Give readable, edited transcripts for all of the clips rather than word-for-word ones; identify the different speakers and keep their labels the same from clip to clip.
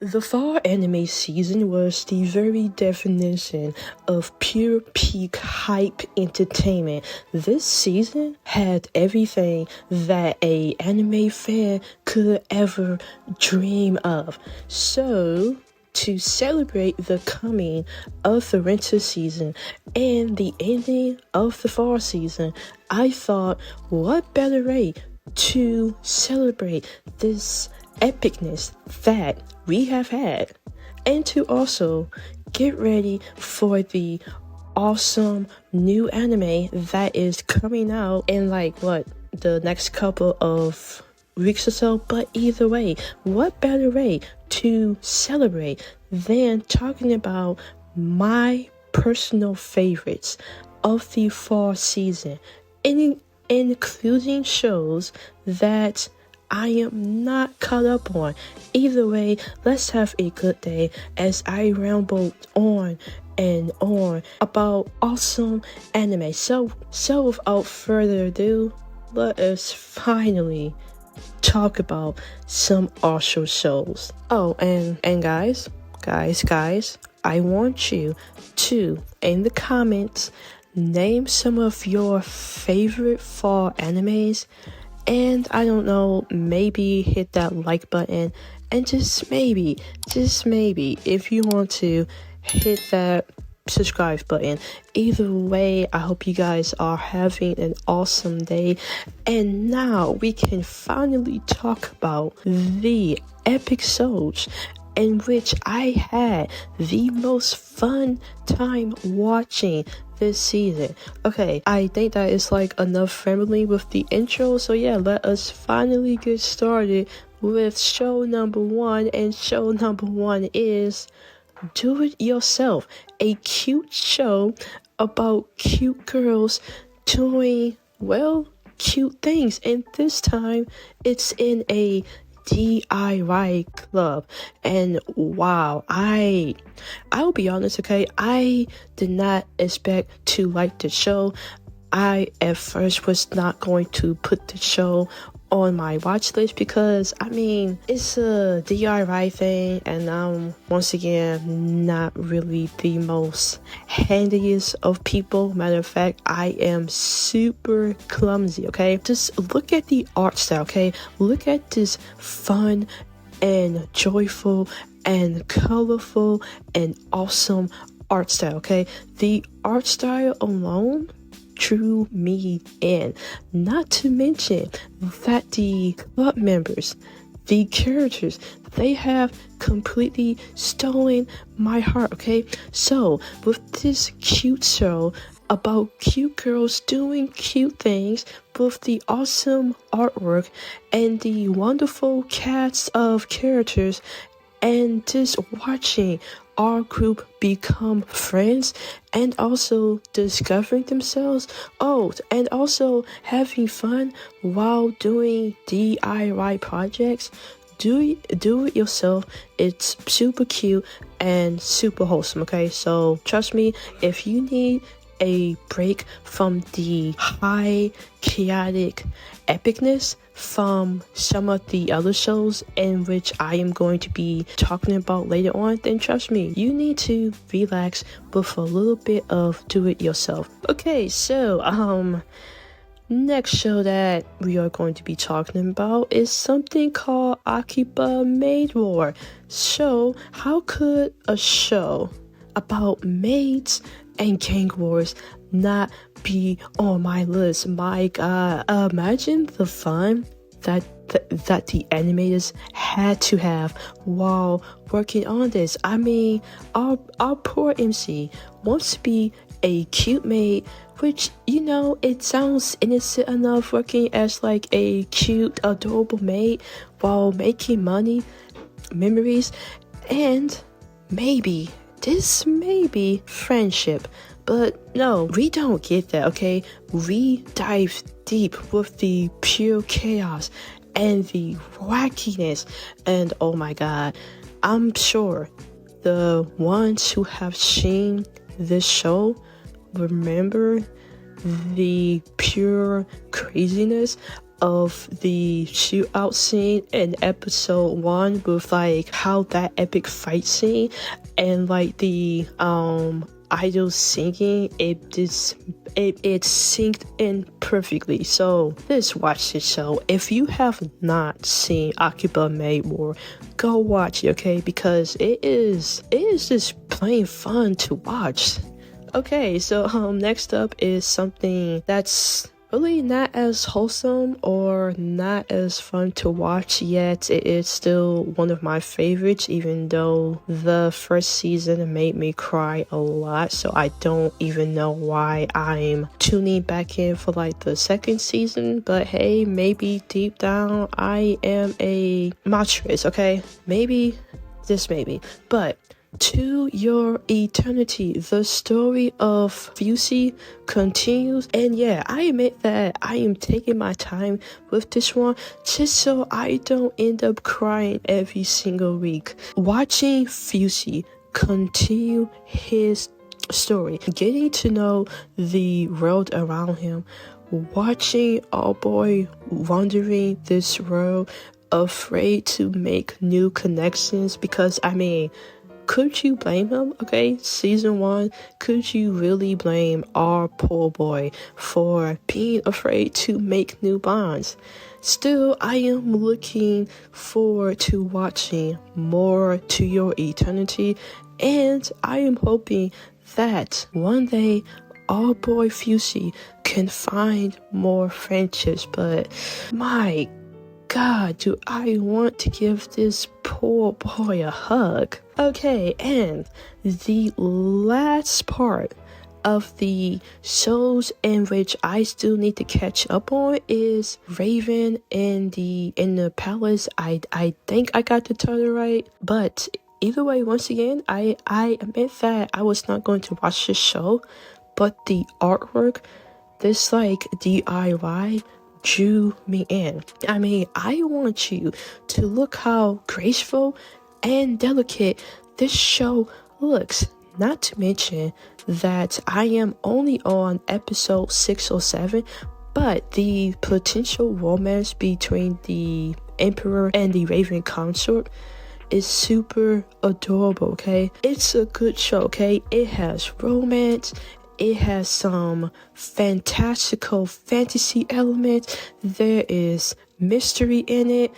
Speaker 1: The fall anime season was the very definition of pure peak hype entertainment. This season had everything that a anime fan could ever dream of. So, to celebrate the coming of the winter season and the ending of the fall season, I thought, what better way to celebrate this epicness that we have had, and to also get ready for the awesome new anime that is coming out in the next couple of weeks or so. But either way, what better way to celebrate than talking about my personal favorites of the fall season, including shows that I am not caught up on. Either way, let's have a good day as I rambled on and on about awesome anime. So without further ado, let us finally talk about some awesome shows. Oh, and guys, I want you to, in the comments, name some of your favorite fall animes. And I don't know, maybe hit that like button, and just maybe, if you want to, hit that subscribe button. Either way, I hope you guys are having an awesome day. And now we can finally talk about the episodes in which I had the most fun time watching this season. Okay, I think that is enough family with the intro. So yeah, let us finally get started with show number one. And show number one is Do It Yourself, a cute show about cute girls doing, cute things. And this time it's in a DIY club. And wow, I'll be honest, okay, I did not expect to like the show. I at first was not going to put the show on my watch list because it's a DIY thing, and I'm once again not really the most handiest of people. Matter of fact, I am super clumsy, okay? Just look at the art style, okay? Look at this fun and joyful and colorful and awesome art style, okay? The art style alone drew me in. Not to mention that the club members, the characters, they have completely stolen my heart, okay? So, with this cute show about cute girls doing cute things, with the awesome artwork and the wonderful cast of characters, and just watching our group become friends and also discovering themselves. Oh, and also having fun while doing DIY projects. Do it yourself. It's super cute and super wholesome, okay? So trust me, if you need a break from the high chaotic epicness from some of the other shows in which I am going to be talking about later on, then trust me, you need to relax with a little bit of do it yourself. Okay, so next show that we are going to be talking about is something called Akiba Maid War. So how could a show about maids and gang wars not be on my list? My god, imagine the fun that the animators had to have while working on this. Our poor MC wants to be a cute maid, which, it sounds innocent enough, working as a cute, adorable maid while making money, memories, and maybe friendship. But no, we don't get that, okay? We dive deep with the pure chaos and the wackiness. And oh my god, I'm sure the ones who have seen this show remember the pure craziness of the shootout scene in episode 1 with like how that epic fight scene and like the idol singing, it synced in perfectly. So let's watch this show. If you have not seen Akiba Made War, go watch it, okay? Because it is just plain fun to watch. Okay, so next up is something that's really not as wholesome or not as fun to watch, yet it is still one of my favorites, even though the first season made me cry a lot. So I don't even know why I'm tuning back in for like the second season. But hey, maybe deep down I am a matrix, okay? Maybe, just maybe. But To Your Eternity, the story of Fusey continues, and yeah, I admit that I am taking my time with this one just so I don't end up crying every single week. Watching Fusey continue his story, getting to know the world around him, watching our boy wandering this world, afraid to make new connections, because I mean, could you blame him? Okay, season 1, could you really blame our poor boy for being afraid to make new bonds? Still, I am looking forward to watching more To Your Eternity, and I am hoping that one day our boy Fusey can find more friendships. But my God, do I want to give this poor boy a hug. Okay, and the last part of the shows in which I still need to catch up on is Raven in the palace. I think I got the title right, but either way, once again, I admit that I was not going to watch this show, but the artwork, this like DIY, drew me in. I mean, I want you to look how graceful and delicate this show looks. Not to mention that I am only on episode 6 or 7, but the potential romance between the Emperor and the Raven Consort is super adorable, okay? It's a good show, okay? It has romance, it has some fantastical fantasy elements, there is mystery in it.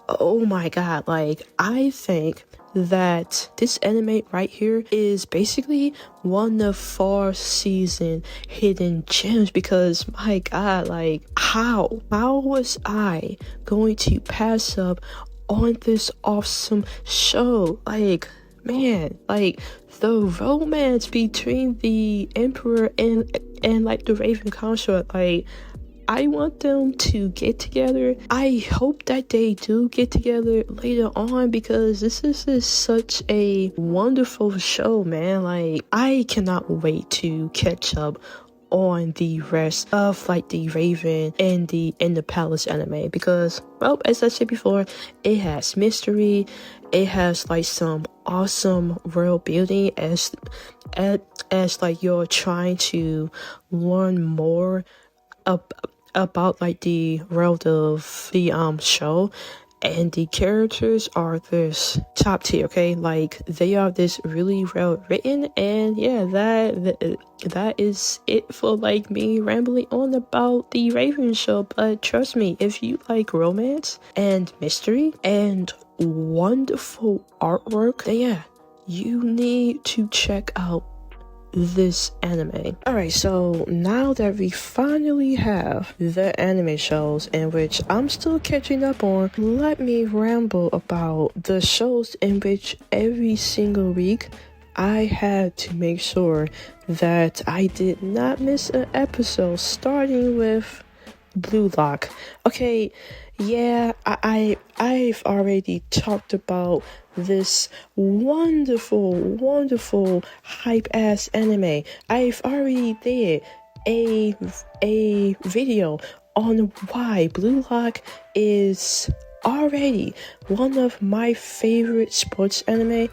Speaker 1: Oh my God, like, I think that this anime right here is basically one of 4 season hidden gems, because my God, like, how was I going to pass up on this awesome show? Like, man, like, the romance between the Emperor and like the Raven Consort, like, I want them to get together. I hope that they do get together later on, because this is just such a wonderful show, man. Like, I cannot wait to catch up on the rest of like the Raven and the Palace anime, because, well, as I said before, it has mystery, it has like some awesome world building as like you're trying to learn more about like the world of the show, and the characters are this top tier, okay? Like, they are this really well written, and yeah, that is it for like me rambling on about the Raven show. But trust me, if you like romance and mystery and wonderful artwork, then yeah, you need to check out this anime. Alright, so now that we finally have the anime shows in which I'm still catching up on, let me ramble about the shows in which every single week I had to make sure that I did not miss an episode, starting with Blue Lock. Okay, yeah, I've already talked about this wonderful hype ass anime. I've already did a video on why Blue Lock is already one of my favorite sports anime.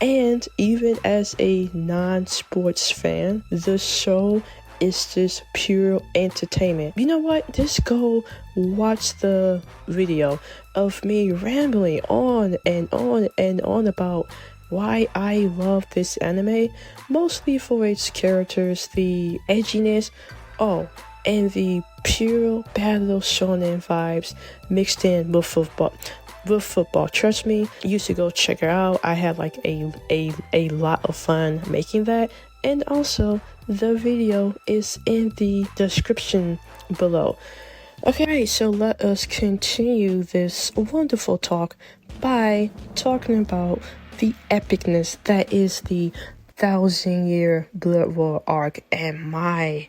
Speaker 1: And even as a non-sports fan, the show is just pure entertainment. You know what? Just go watch the video of me rambling on and on and on about why I love this anime, mostly for its characters, the edginess, and the pure battle shonen vibes mixed in with football. Trust me, you should go check her out. I had like a lot of fun making that, and also the video is in the description below. Okay, so let us continue this wonderful talk by talking about the epicness that is the 1,000-year Blood War arc. And my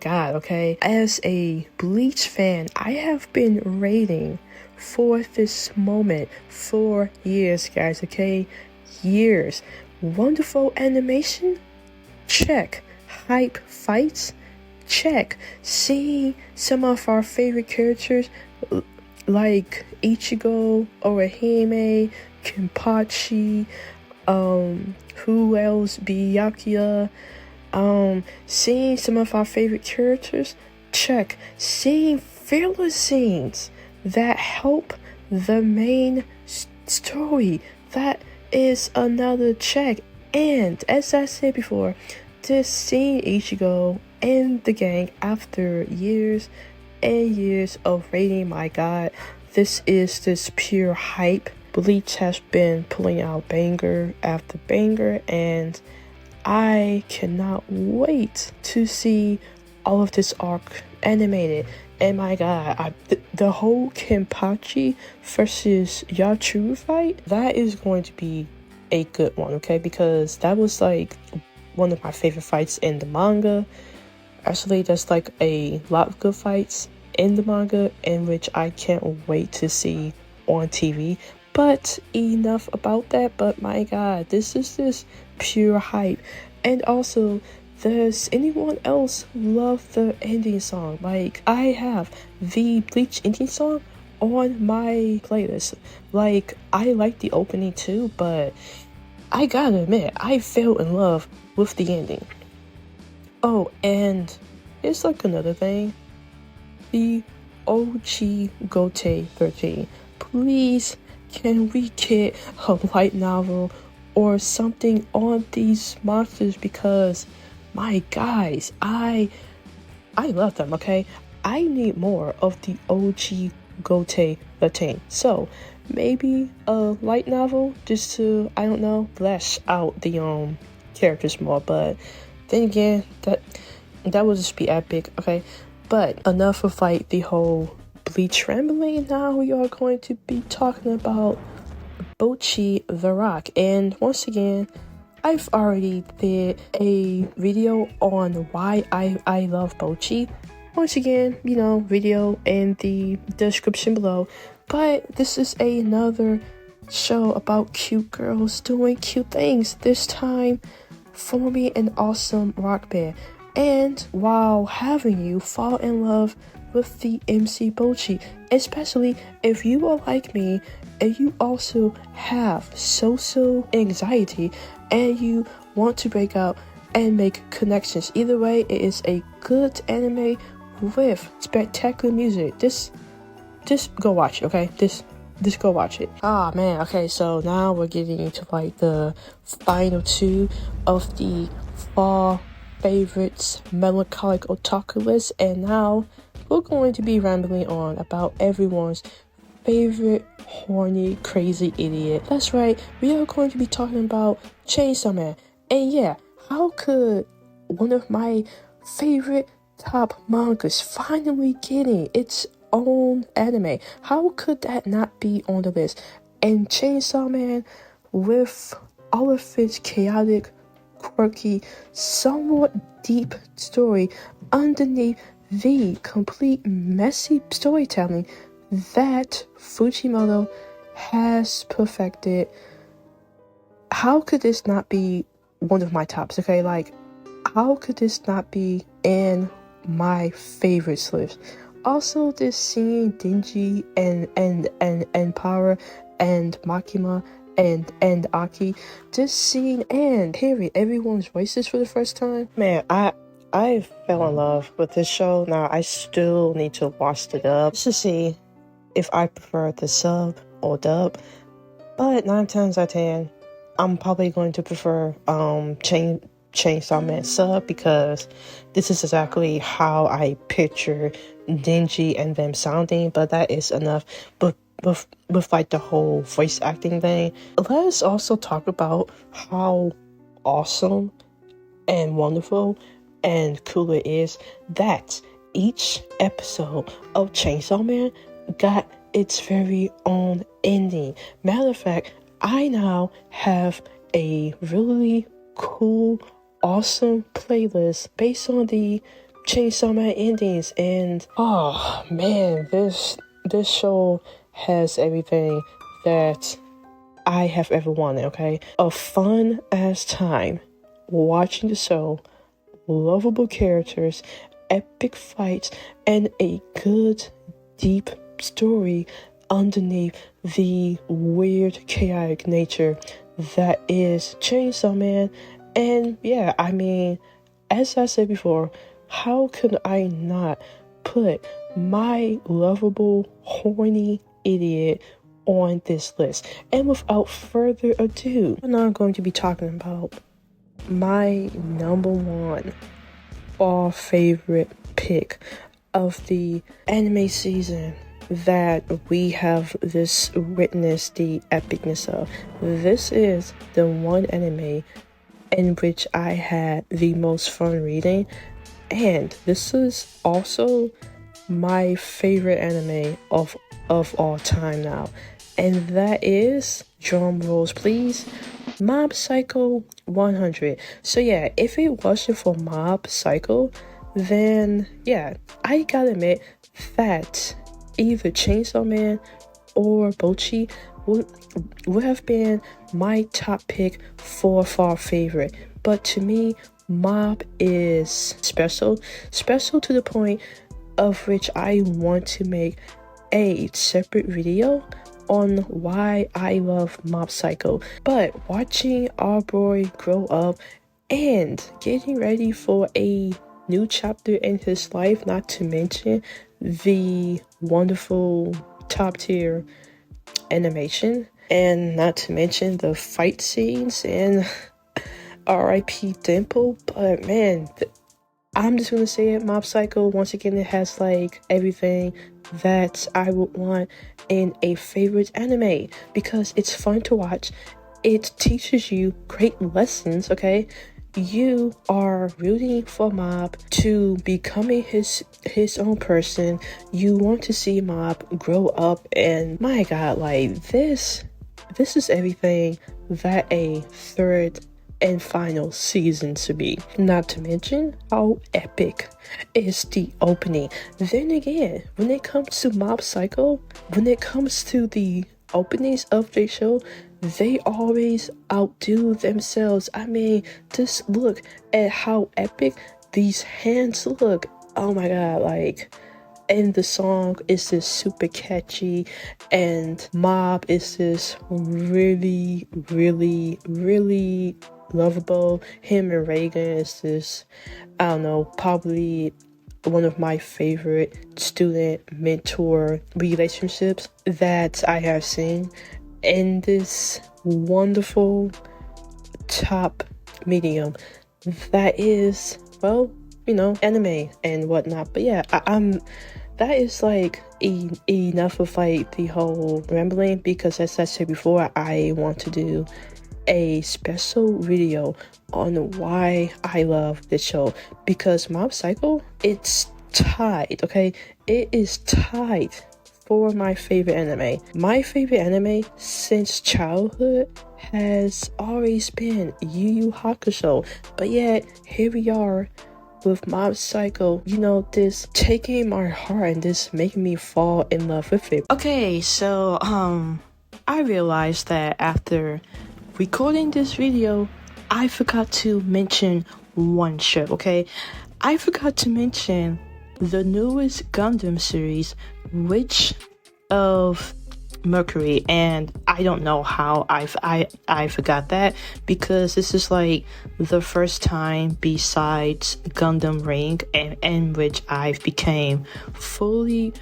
Speaker 1: god, okay, as a Bleach fan, I have been waiting for this moment for years, guys, okay? Years. Wonderful animation? Check. Hype fights? Check. Seeing some of our favorite characters like Ichigo, Orihime, Kenpachi, who else? Byakuya. Seeing some of our favorite characters? Check. Seeing filler scenes that help the main story, that is another check. And as I said before, just seeing Ichigo and the gang after years and years of raiding, my god, this is this pure hype. Bleach has been pulling out banger after banger, and I cannot wait to see all of this arc animated. And my god, the whole Kenpachi versus Yachuru fight, that is going to be a good one, okay? Because that was like one of my favorite fights in the manga. Actually, there's like a lot of good fights in the manga, in which I can't wait to see on TV. But enough about that. But my god, this is just pure hype. And also, does anyone else love the ending song? Like, I have the Bleach ending song on my playlist. Like, I like the opening too, but I gotta admit, I fell in love with the ending. Oh, and it's like another thing. The Ochi 13. Please, can we get a light novel or something on these monsters? Because my guys, I love them, okay? I need more of the Ochi 13. So maybe a light novel just to, I don't know, flesh out the characters more. But then again, that would just be epic, okay? But enough of like the whole Bleach rambling. Now we are going to be talking about Ochi The Rock. And once again, I've already did a video on why I love Ochi. Once again, video in the description below. But this is another show about cute girls doing cute things, this time forming an awesome rock band. And while having you fall in love with the MC Ochi, especially if you are like me and you also have social anxiety and you want to break out and make connections. Either way, it is a good anime with spectacular music. Just go watch it, okay? Just go watch it. Ah man, okay, so now we're getting into like the final two of the fall favorites melancholic otaku list, and now we're going to be rambling on about everyone's favorite horny crazy idiot. That's right, we are going to be talking about Chainsaw Man. And yeah, how could one of my favorite top mangas finally getting its own anime? How could that not be on the list? And Chainsaw Man, with all of its chaotic, quirky, somewhat deep story underneath the complete messy storytelling that Fujimoto has perfected. How could this not be one of my tops, okay? Like, how could this not be in my favorites list? Also, this seeing Denji and Power and Makima and Aki, just seeing and hearing everyone's voices for the first time, man, I I fell in love with this show. Now I still need to watch the dub just to see if I prefer the sub or dub. But 9 times out of 10, I'm probably going to prefer Chainsaw Man sub, because this is exactly how I picture Denji and them sounding. But that is enough. But with like the whole voice acting thing, let's also talk about how awesome and wonderful and cool it is that each episode of Chainsaw Man got its very own ending. Matter of fact, I now have a really cool, awesome playlist based on the Chainsaw Man endings, and oh man, this show has everything that I have ever wanted. Okay, a fun ass time watching the show, lovable characters, epic fights, and a good deep story underneath the weird chaotic nature that is Chainsaw Man. And yeah, I mean, as I said before, how could I not put my lovable horny idiot on this list? And without further ado, I'm now going to be talking about my number one all favorite pick of the anime season that we have this witnessed the epicness of. This is the one anime in which I had the most fun reading, and this is also my favorite anime of all time now, and that is, drum rolls please, Mob Psycho 100. So yeah, if it wasn't for Mob Psycho, then yeah, I gotta admit that either Chainsaw Man or Ochi would have been my top pick for far favorite. But to me, Mob is special to the point of which I want to make a separate video on why I love Mob Psycho. But watching our boy grow up and getting ready for a new chapter in his life, not to mention the wonderful top tier animation, and not to mention the fight scenes, and R.I.P. Dimple. But man, I'm just gonna say it, Mob Psycho, once again, it has like everything that I would want in a favorite anime, because it's fun to watch, it teaches you great lessons, okay? You are rooting for Mob to becoming his own person. You want to see Mob grow up, and my god, like this is everything that a third and final season to be. Not to mention how epic is the opening. Then again, when it comes to Mob Psycho, when it comes to the openings of the show, they always outdo themselves. I mean, just look at how epic these hands look. Oh my god, like, and the song is just super catchy, and Mob is just really lovable. Him and Reagan is just, I don't know, probably one of my favorite student-mentor relationships that I have seen in this wonderful top medium that is, well, you know, anime and whatnot. But yeah, I'm that is like enough of like the whole rambling, because as I said before, I want to do a special video on why I love this show, because Mob Psycho, it's tied, okay? It is tied for my favorite anime. My favorite anime since childhood has always been Yu Yu Hakusho, but yet here we are with Mob Psycho, you know, this taking my heart and this making me fall in love with it. Okay, so I realized that after recording this video, I forgot to mention one show, okay? I forgot to mention the newest Gundam series, Witch of Mercury, and I I don't know how I forgot that, because this is like the first time besides Gundam Ring in which I've became fully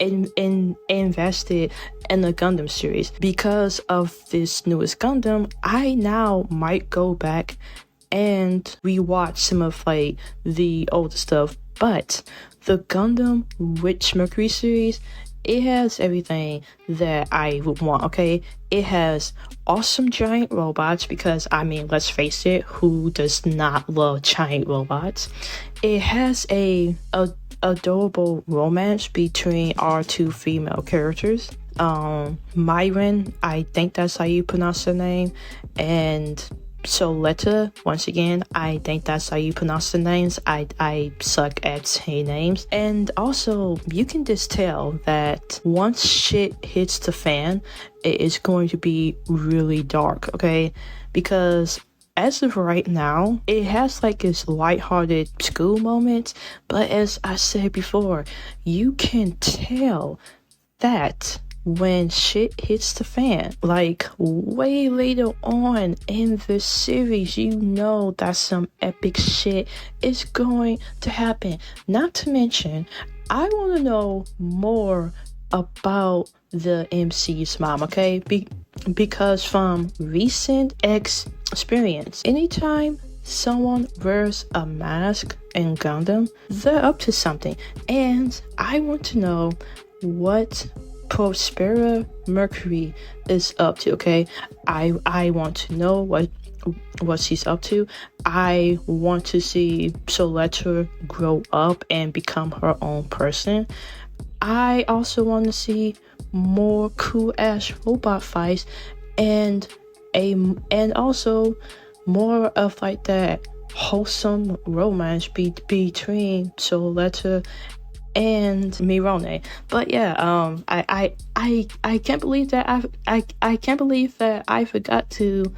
Speaker 1: invested in the Gundam series. Because of this newest Gundam, I now might go back and rewatch some of like the older stuff. But the Gundam Witch Mercury series, it has everything that I would want, okay? It has awesome giant robots, because I mean, let's face it, who does not love giant robots? It has a adorable romance between our two female characters. Myron, I think that's how you pronounce her name, and Soletta, once again, I think that's how you pronounce the names. I suck at saying names. And also, you can just tell that once shit hits the fan, it is going to be really dark, okay? Because as of right now, it has like its lighthearted school moments, but as I said before, you can tell that when shit hits the fan, like way later on in the series, you know that some epic shit is going to happen. Not to mention, I want to know more about the MC's mom, okay? Because from recent experience, anytime someone wears a mask in Gundam, they're up to something. And I want to know what Prospera Mercury is up to, okay? I want to know what she's up to. I want to see Soletta grow up and become her own person. I also want to see more cool ass robot fights, and also more of like that wholesome romance between Soletta and Mirone. But yeah, I can't believe that I can't believe that I forgot to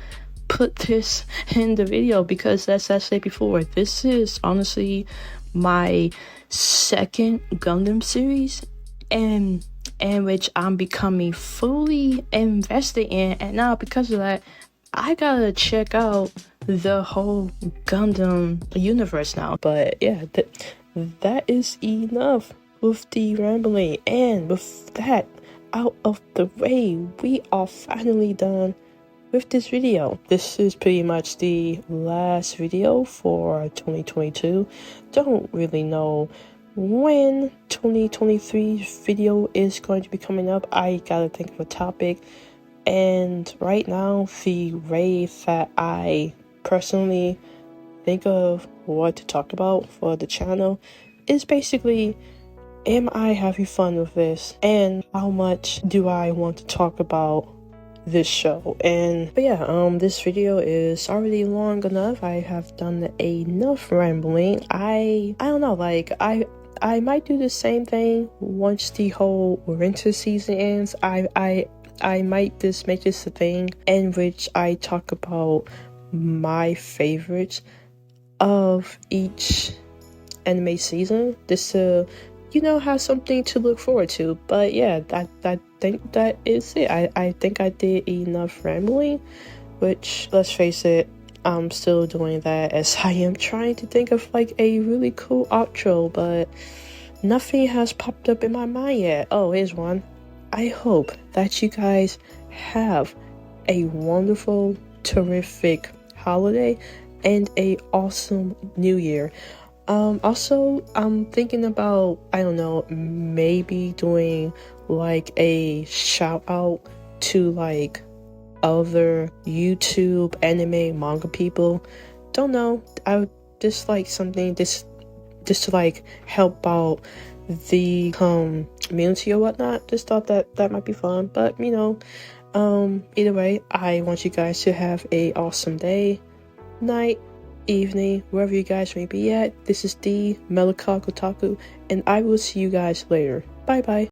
Speaker 1: put this in the video, because as I said before, this is honestly my second Gundam series in which I'm becoming fully invested in, and now because of that, I gotta check out the whole Gundam universe now. But yeah, that is enough with the rambling, and with that out of the way, we are finally done with this video. This is pretty much the last video for 2022. Don't really know when 2023's video is going to be coming up. I gotta think of a topic, and right now the way that I personally think of what to talk about for the channel is basically, am I having fun with this, and how much do I want to talk about this show? But yeah, this video is already long enough. I have done enough rambling. I don't know, like I might do the same thing once the whole winter season ends. I might just make this a thing in which I talk about my favorites of each anime season, just to, you know, have something to look forward to. But yeah, I think that is it. I think I did enough rambling, which, let's face it, I'm still doing that, as I am trying to think of like a really cool outro, but nothing has popped up in my mind yet. Oh, here's one. I hope that you guys have a wonderful, terrific holiday and a awesome new year. Also, I'm thinking about, I don't know, maybe doing like a shout out to like other YouTube anime manga people. Don't know, I would just like something just to like help out the community or whatnot. Just thought that might be fun. But you know, either way, I want you guys to have a awesome day, night, evening, wherever you guys may be at. This is the Melancholic Otaku, and I will see you guys later. Bye bye.